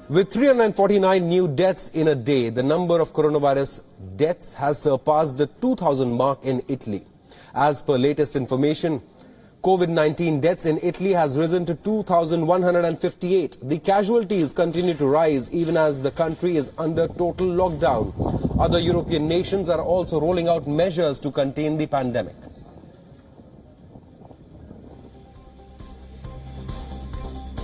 With 349 new deaths in a day, the number of coronavirus deaths has surpassed the 2,000 mark in Italy. As per latest information, COVID-19 deaths in Italy has risen to 2,158. The casualties continue to rise even as the country is under total lockdown. Other European nations are also rolling out measures to contain the pandemic.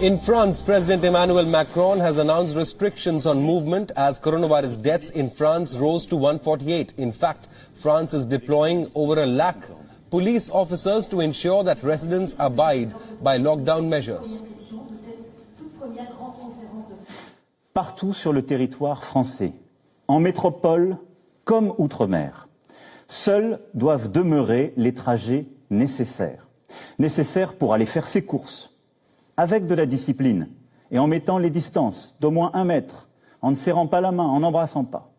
In France, President Emmanuel Macron has announced restrictions on movement as coronavirus deaths in France rose to 148. In fact, France is deploying over a lakh police officers to ensure that residents abide by lockdown measures. Partout sur le territoire français, en métropole comme outre-mer, seuls doivent demeurer les trajets nécessaires. Nécessaires pour aller faire ses courses, avec de la discipline et en mettant les distances d'au moins 1 mètre, en ne serrant pas la main, en n'embrassant pas.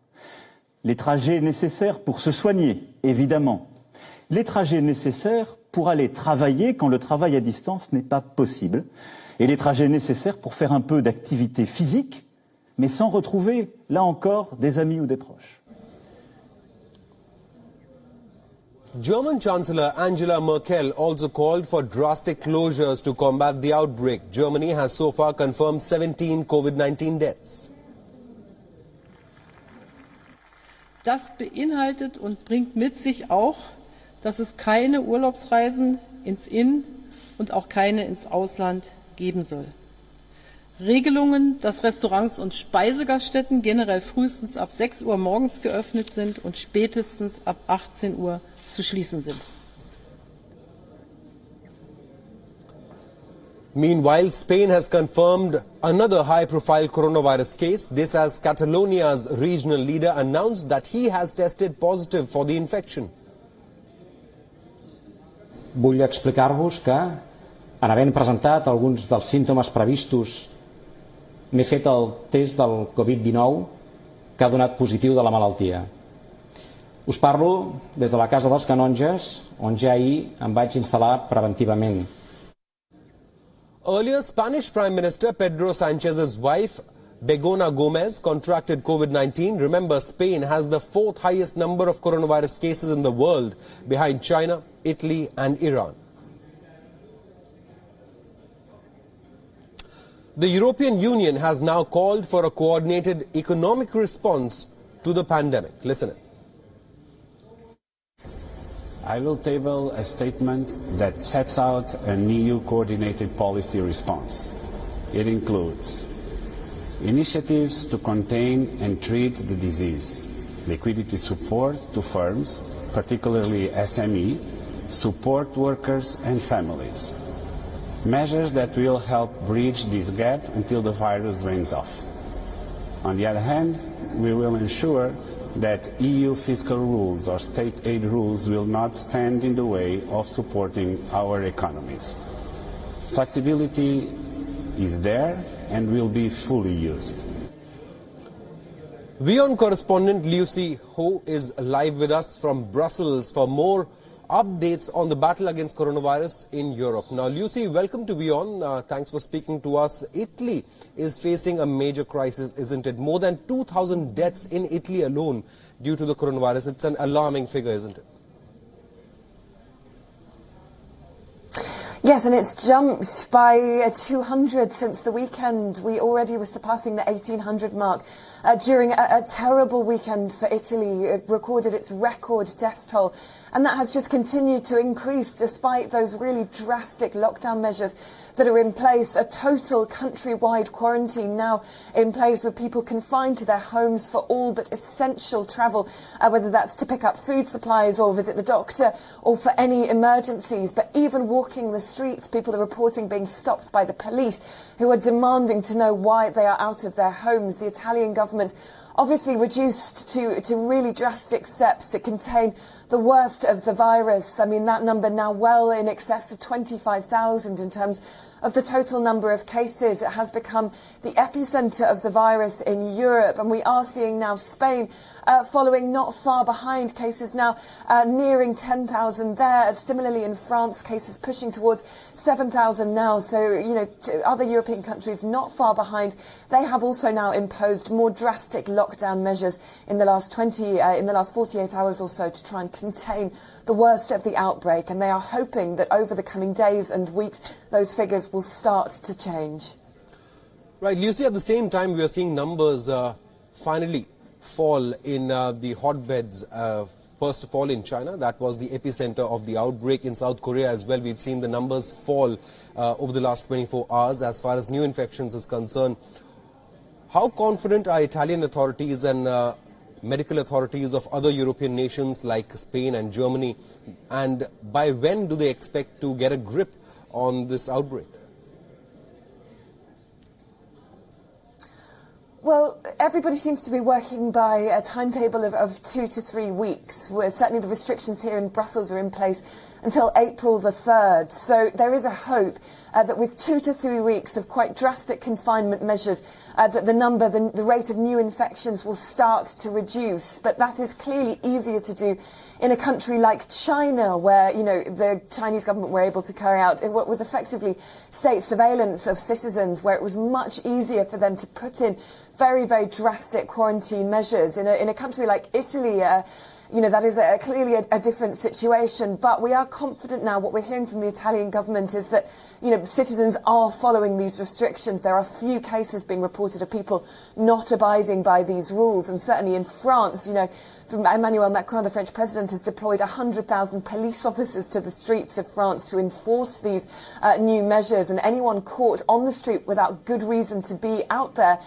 Les trajets nécessaires pour se soigner, évidemment. Les trajets nécessaires pour aller travailler quand le travail à distance n'est pas possible. Et les trajets nécessaires pour faire un peu d'activité physique, mais sans retrouver, là encore, des amis ou des proches. German Chancellor Angela Merkel also called for drastic closures to combat the outbreak. Germany has so far confirmed 17 COVID-19 deaths. Das beinhaltet und bringt mit sich auch, dass es keine Urlaubsreisen ins In- und auch keine ins Ausland geben soll. Regelungen, dass Restaurants und Speisegaststätten generell frühestens ab 6 Uhr morgens geöffnet sind und spätestens ab 18 Uhr zu schließen sind. Meanwhile, Spain has confirmed another high-profile coronavirus case. This as Catalonia's regional leader announced that he has tested positive for the infection. Vull explicar-vos que, en havent presentat alguns dels símptomes previstos, m'he fet el test del Covid-19 que ha donat positiu de la malaltia. Us parlo des de la Casa dels Canonges, on ja ahir em vaig instal·lar preventivament. Earlier, Spanish Prime Minister Pedro Sanchez's wife, Begona Gomez, contracted COVID-19. Remember, Spain has the 4th highest number of coronavirus cases in the world, behind China, Italy and Iran. The European Union has now called for a coordinated economic response to the pandemic. Listen in. I will table a statement that sets out an EU coordinated policy response. It includes initiatives to contain and treat the disease, liquidity support to firms, particularly SME, support workers and families, measures that will help bridge this gap until the virus wanes off. On the other hand, we will ensure that EU fiscal rules or state aid rules will not stand in the way of supporting our economies. Flexibility is there and will be fully used. WION correspondent Lucy Ho is live with us from Brussels for more updates on the battle against coronavirus in Europe. Now, Lucy, welcome to WION. Thanks for speaking to us. Italy is facing a major crisis, isn't it? More than 2,000 deaths in Italy alone due to the coronavirus. It's an alarming figure, isn't it? Yes, and it's jumped by 200 since the weekend. We already were surpassing the 1,800 mark during a terrible weekend for Italy. It recorded its record death toll, and that has just continued to increase despite those really drastic lockdown measures that are in place. A total countrywide quarantine now in place with people confined to their homes for all but essential travel, whether that's to pick up food supplies or visit the doctor or for any emergencies. But even walking the streets, people are reporting being stopped by the police, who are demanding to know why they are out of their homes. The Italian government obviously reduced to really drastic steps to contain the worst of the virus. I mean, that number now well in excess of 25,000 in terms of the total number of cases. It has become the epicenter of the virus in Europe, and we are seeing now Spain following not far behind, cases now nearing 10,000 there. Similarly in France, cases pushing towards 7,000 now. So, you know, other European countries not far behind. They have also now imposed more drastic lockdown measures in the last 48 hours or so to try and contain the worst of the outbreak, and they are hoping that over the coming days and weeks those figures will start to change. Right, Lucy, at the same time we are seeing numbers finally fall in the hotbeds. First of all in China, that was the epicenter of the outbreak. In South Korea as well, we've seen the numbers fall over the last 24 hours as far as new infections is concerned. How confident are Italian authorities and medical authorities of other European nations like Spain and Germany, and by when do they expect to get a grip on this outbreak? Well, everybody seems to be working by a timetable of 2 to 3 weeks, where certainly the restrictions here in Brussels are in place until April the 3rd. So there is a hope that with 2 to 3 weeks of quite drastic confinement measures, that the rate of new infections will start to reduce. But that is clearly easier to do in a country like China, where, you know, the Chinese government were able to carry out what was effectively state surveillance of citizens, where it was much easier for them to put in very, very drastic quarantine measures. In a country like Italy, you know, that is clearly a different situation. But we are confident now. What we're hearing from the Italian government is that, you know, citizens are following these restrictions. There are few cases being reported of people not abiding by these rules. And certainly in France, you know, Emmanuel Macron, the French president, has deployed 100,000 police officers to the streets of France to enforce these new measures. And anyone caught on the street without good reason to be out there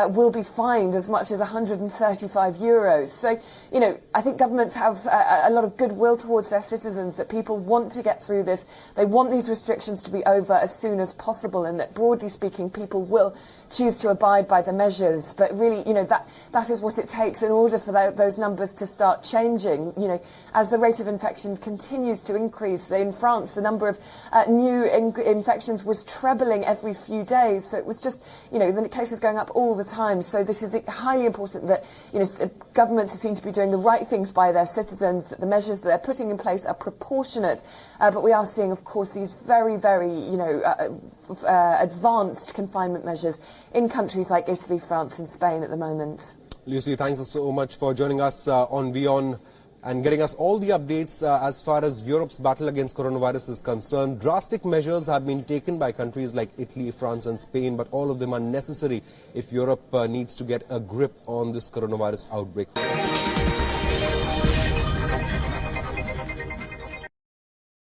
will be fined as much as €135. So, you know, I think governments have a lot of goodwill towards their citizens, that people want to get through this. They want these restrictions to be over as soon as possible, and that, broadly speaking, people will choose to abide by the measures. But really, you know, that is what it takes in order for those numbers to start changing. You know, as the rate of infection continues to increase. In France, the number of new infections was trebling every few days. So it was just, you know, the cases going up all the time. So this is highly important that, you know, governments seem to be doing the right things by their citizens, that the measures that they're putting in place are proportionate. But we are seeing, of course, these very, very, you know, advanced confinement measures in countries like Italy, France and Spain at the moment. Lucy, thanks so much for joining us on Beyond and getting us all the updates as far as Europe's battle against coronavirus is concerned. Drastic measures have been taken by countries like Italy, France and Spain, but all of them are necessary if Europe needs to get a grip on this coronavirus outbreak.